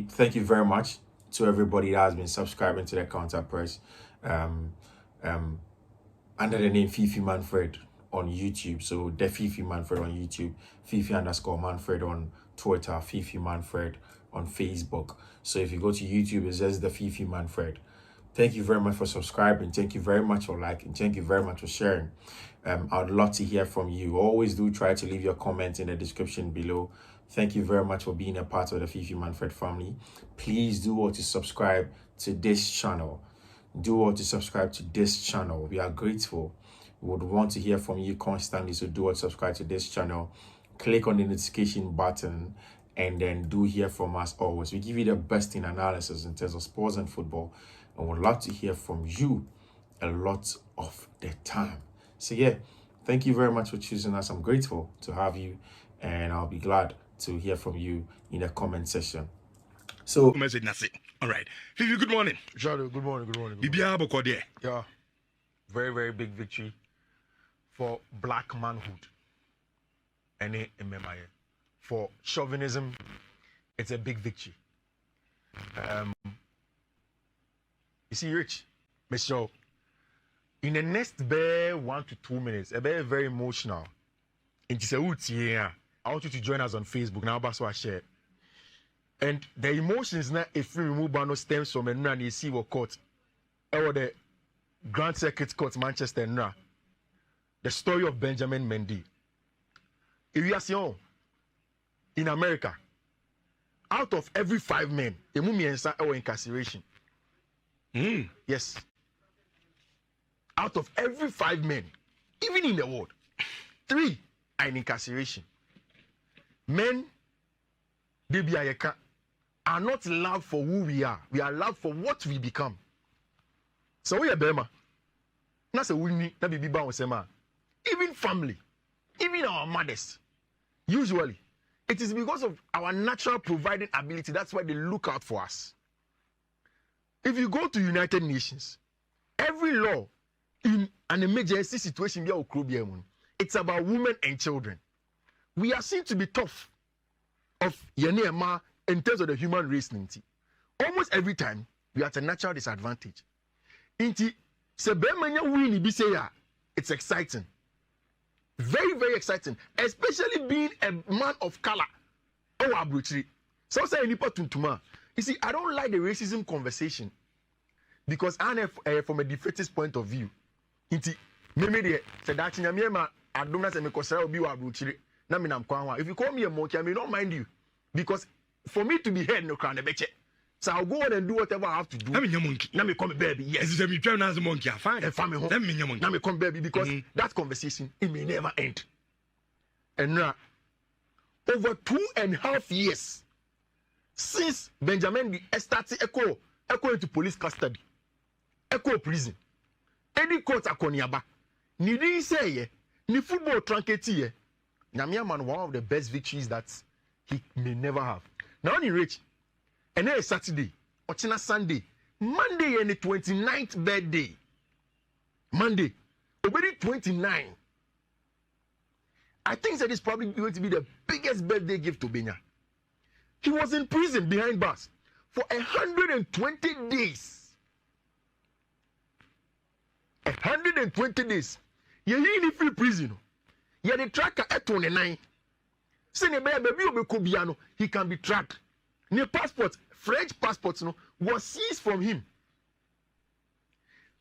thank you very much to everybody that has been subscribing to the Counter Press under the name Fiifi-Manfred on YouTube. So the Fiifi-Manfred on YouTube, Fiifi_Manfred on Twitter, Fiifi-Manfred on Facebook. So if you go to YouTube, it's just the Fiifi-Manfred. Thank you very much for subscribing. Thank you very much for liking. Thank you very much for sharing. I would love to hear from you. Always do try to leave your comment in the description below. Thank you very much for being a part of the Fiifi-Manfred family. Please do want to subscribe to this channel. Do want to subscribe to this channel. We are grateful. We would want to hear from you constantly. So do want to subscribe to this channel. Click on the notification button and then do hear from us always. We give you the best in analysis in terms of sports and football. And would love to hear from you a lot of the time. So yeah, thank you very much for choosing us. I'm grateful to have you, and I'll be glad to hear from you in the comment section. So message nasi. All right. Fifi, good morning. Shadow, good morning, good morning. Bibia Bokode. Yeah. Very, very big victory for black manhood. And for chauvinism, it's a big victory. You see, Rich, Michelle, in the next 1 to 2 minutes, very emotional. I want you to join us on Facebook now. That's what I share. And the emotions now, if we remove no stems from and you see what court, or the Grand Circuit Court, Manchester, now, the story of Benjamin Mendy. If you are seeing in America, out of every 5 men, a mummy or incarceration. Yes. Out of every 5 men, even in the world, 3 are in incarceration. Men, they are not loved for who we are. We are loved for what we become. So we are Bema. That's a winning. That be Sema. Even family, even our mothers, usually, it is because of our natural providing ability. That's why they look out for us. If you go to United Nations, every law in an emergency situation, it's about women and children. We are seen to be tough of Yenema in terms of the human race. Almost every time, we are at a natural disadvantage. It's exciting. Very, very exciting. Especially being a man of color. So say you see, I don't like the racism conversation because I'm from a defeatist point of view. If you call me a monkey, I may not mind you because for me to be heard, no crown a betche. So I'll go on and do whatever I have to do. I'm a monkey. Now me come baby. Yes, I'm a monkey. Fine. And family home. Now me come baby because that conversation it may never end. And now, over 2.5 years since Benjamin Mendy started echo into police custody, echo prison, any court akoniaba, ni di say ni football truncate Nyamiaman one of the best victories that he may never have. Now on rich, and then Saturday, Ochina Sunday, Monday and the 29th birthday. Monday, already 29. I think that is probably going to be the biggest birthday gift to Benya. He was in prison behind bars for 120 days. 120 days. You're in free prison. You're the tracker at 29. He can be tracked. The passport, French passports, was seized from him.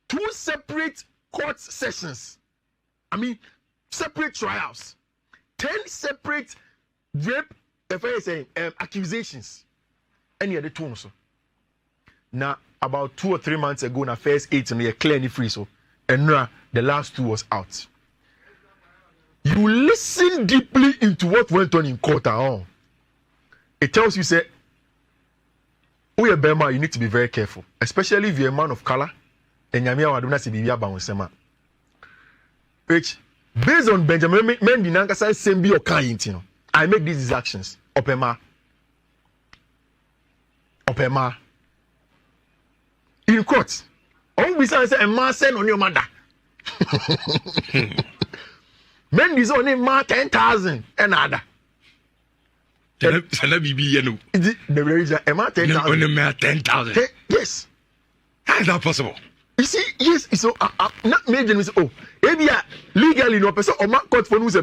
2 separate court sessions. I mean, separate trials. 10 separate rape accusations. Any other two also. Now, about 2 or 3 months ago, na first 8 and they clearly free so, and now the last 2 was out. You listen deeply into what went on in court. It tells you, say, we are Burma, you need to be very careful, especially if you're a man of color. And which, based on Benjamin Mendy Nankasa same be your I make these actions. Opema. In court. All we say a man send on your mother. Mendy's only man 10,000 and other. Sana bibi yenu. The reason am I 10,000? On the 10,000. Yes. How is that possible? You see, yes, so not major. Oh, maybe legally no person or man court for news.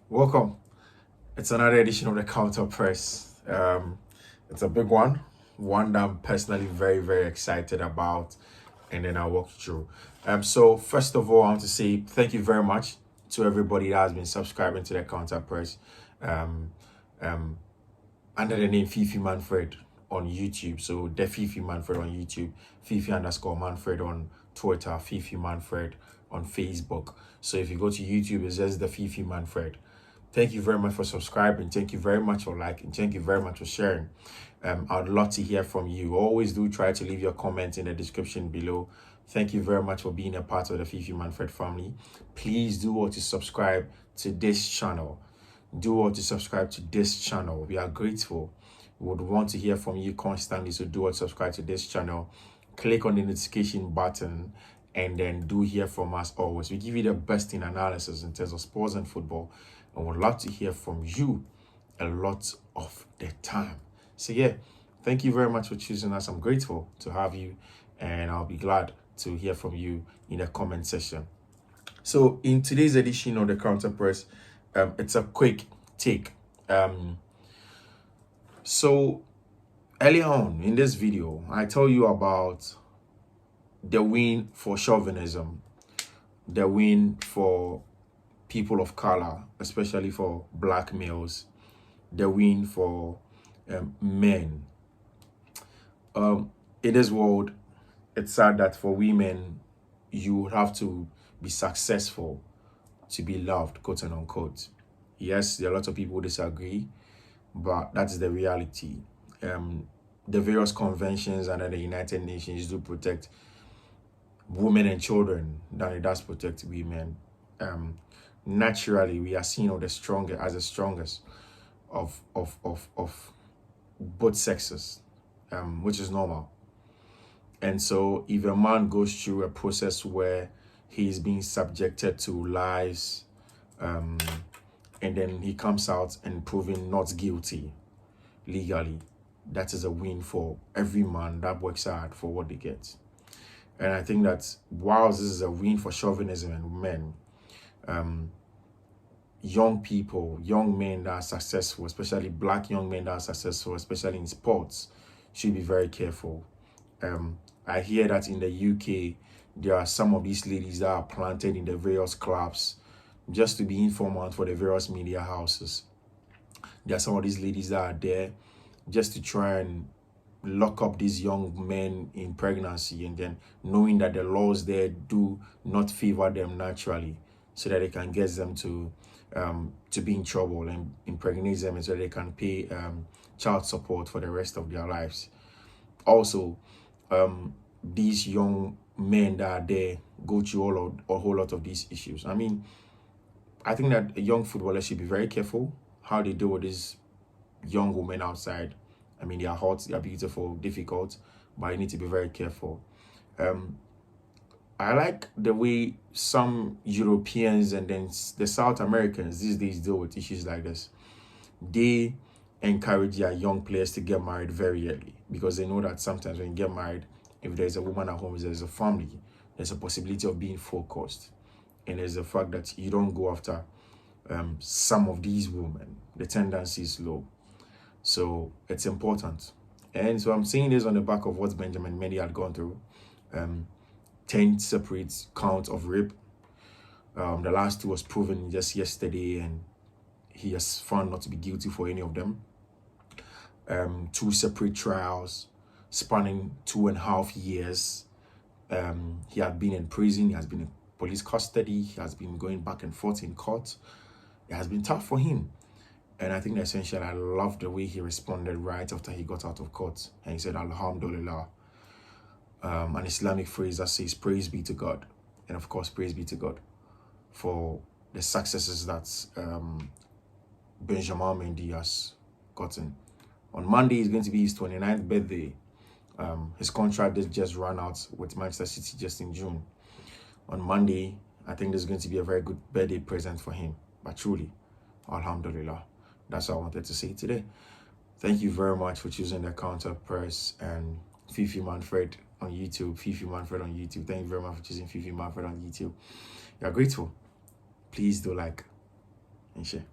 Welcome. It's another edition of the Counter Press. It's a big one that I'm personally very, very excited about, and then I'll walk you through. So first of all, I want to say thank you very much to everybody that has been subscribing to the Counter Press under the name Fiifi-Manfred on YouTube. So the Fiifi-Manfred on YouTube, Fiifi_Manfred on Twitter, Fiifi-Manfred on Facebook. So if you go to YouTube, it's just the Fiifi-Manfred. Thank you very much for subscribing. Thank you very much for liking. Thank you very much for sharing. I'd love to hear from you. Always do try to leave your comments in the description below. Thank you very much for being a part of the Fiifi-Manfred family. Please do want to subscribe to this channel. Do want to subscribe to this channel. We are grateful. We would want to hear from you constantly. So do want to subscribe to this channel. Click on the notification button and then do hear from us always. We give you the best in analysis in terms of sports and football. And would love to hear from you a lot of the time. So yeah, thank you very much for choosing us. I'm grateful to have you, and I'll be glad to hear from you in the comment section. So in today's edition of the Counter Press, it's a quick take. So earlier on in this video, I tell you about the win for chauvinism, the win for people of color, especially for black males, the win for men. In this world, it's sad that for women, you would have to be successful to be loved, quote and unquote. Yes, there are a lot of people who disagree, but that's the reality. The various conventions under the United Nations do protect women and children than it does protect women. Naturally, we are seen as the strongest of both sexes, which is normal. And so if a man goes through a process where he is being subjected to lies, and then he comes out and proven not guilty legally, that is a win for every man that works hard for what they get. And I think that whilst this is a win for chauvinism and men, young people, young men that are successful, especially black young men that are successful, especially in sports, should be very careful. I hear that in the UK, there are some of these ladies that are planted in the various clubs just to be informant for the various media houses. There are some of these ladies that are there just to try and lock up these young men in pregnancy, and then knowing that the laws there do not favor them naturally, so that they can get them to be in trouble and impregnate them, and so they can pay child support for the rest of their lives. Also, these young men that are there go through a whole lot of these issues. I mean, I think that young footballers should be very careful how they deal with these young women outside. I mean, they are hot, they are beautiful, difficult, but you need to be very careful. I like the way some Europeans and then the South Americans these days deal with issues like this. They encourage their young players to get married very early, because they know that sometimes when you get married, if there's a woman at home, if there's a family, there's a possibility of being focused. And there's the fact that you don't go after some of these women. The tendency is low. So it's important. And so I'm saying this on the back of what Benjamin Mendy had gone through. 10 separate counts of rape. The last 2 was proven just yesterday, and he has found not to be guilty for any of them. 2 separate trials spanning 2.5 years. He had been in prison, he has been in police custody, he has been going back and forth in court. It has been tough for him. And I think essentially, I love the way he responded right after he got out of court. And he said, Alhamdulillah. An Islamic phrase that says, praise be to God. And of course, praise be to God for the successes that Benjamin Mendy has gotten. On Monday is going to be his 29th birthday. His contract did just run out with Manchester City just in June. On Monday, I think there's going to be a very good birthday present for him. But truly, Alhamdulillah. that's what I wanted to say today. Thank you very much for choosing the Counter Press and Fiifi-Manfred on YouTube. Fiifi-Manfred on YouTube. Thank you very much for choosing Fiifi-Manfred on YouTube. We are grateful. Please do like and share.